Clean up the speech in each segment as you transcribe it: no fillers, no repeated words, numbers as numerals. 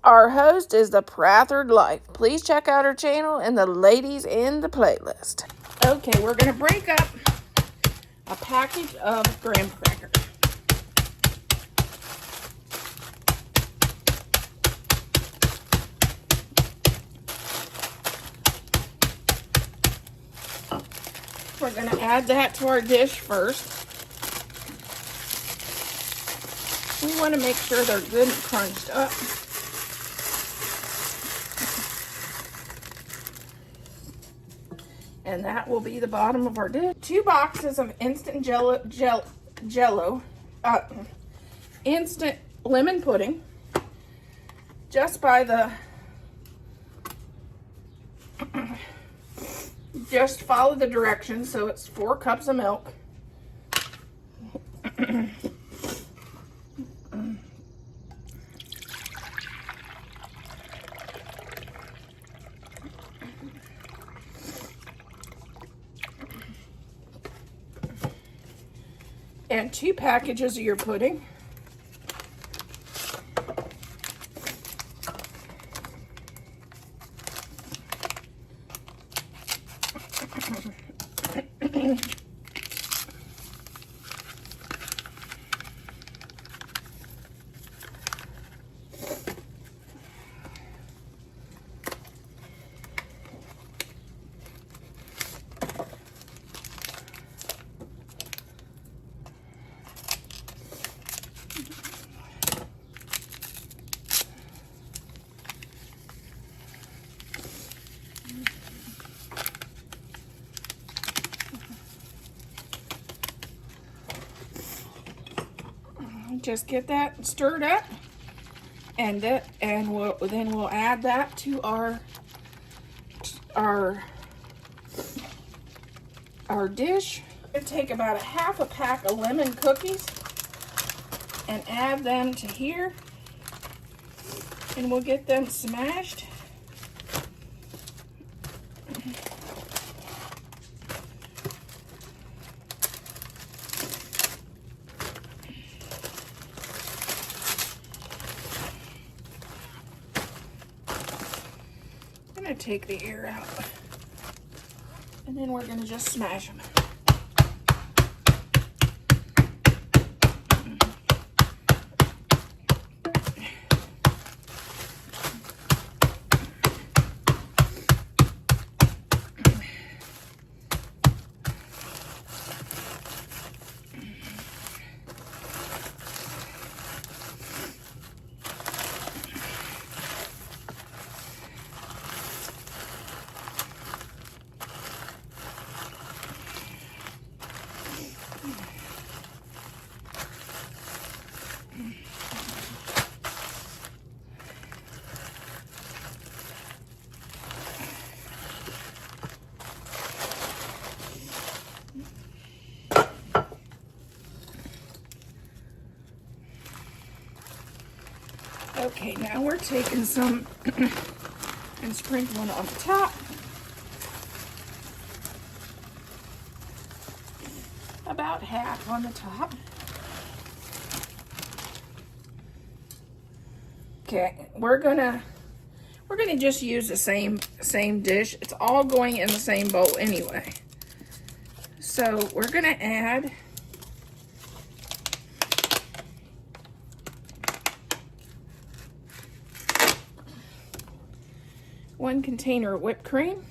Our host is the Prathered Life. Please check out her channel and the ladies in the playlist. Okay, we're going to break up a package of graham crackers. We're going to add that to our dish first. We want to make sure they're good and crunched up. And that will be the bottom of our dish. 2 boxes of instant instant lemon pudding. Just by the, just follow the directions. So it's 4 cups of milk. And 2 packages of your pudding. Just get that stirred up, and then we'll add that to our dish. We'll take about a half a pack of lemon cookies and add them to here, and we'll get them smashed. Take the air out, and then we're going to just smash them. Okay, now we're taking some and sprinkling on the top. About half on the top. Okay, we're gonna just use the same dish. It's all going in the same bowl anyway. So we're gonna add one container of whipped cream.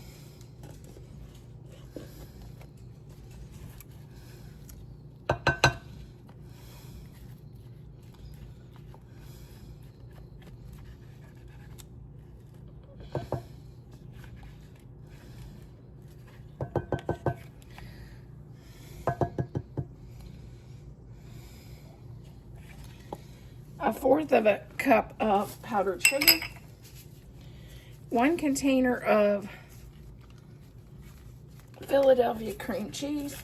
A 1/4 of a cup of powdered sugar. 1 container of Philadelphia cream cheese.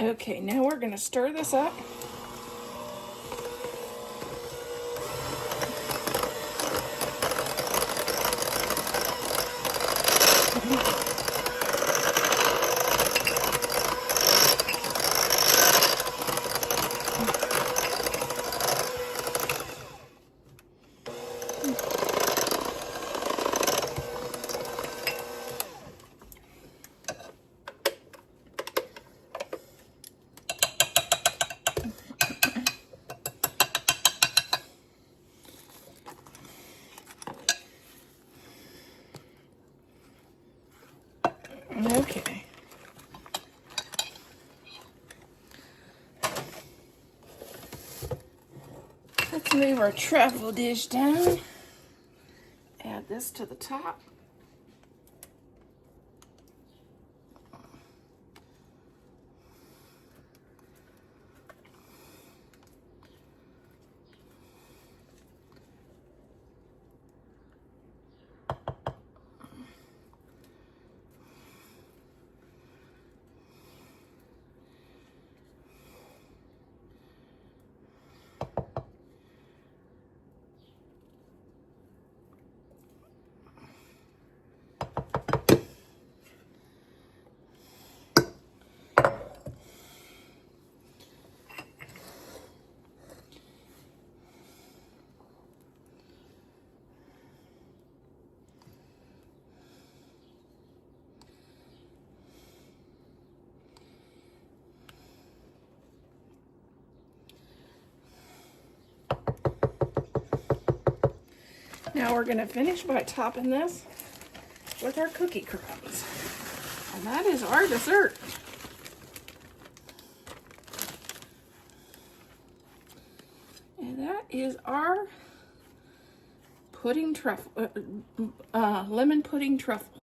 Okay, now we're going to stir this up. Okay. Let's move our truffle dish down. Add this to the top. Now we're going to finish by topping this with our cookie crumbs. And that is our dessert. And that is our pudding truffle, lemon pudding truffle.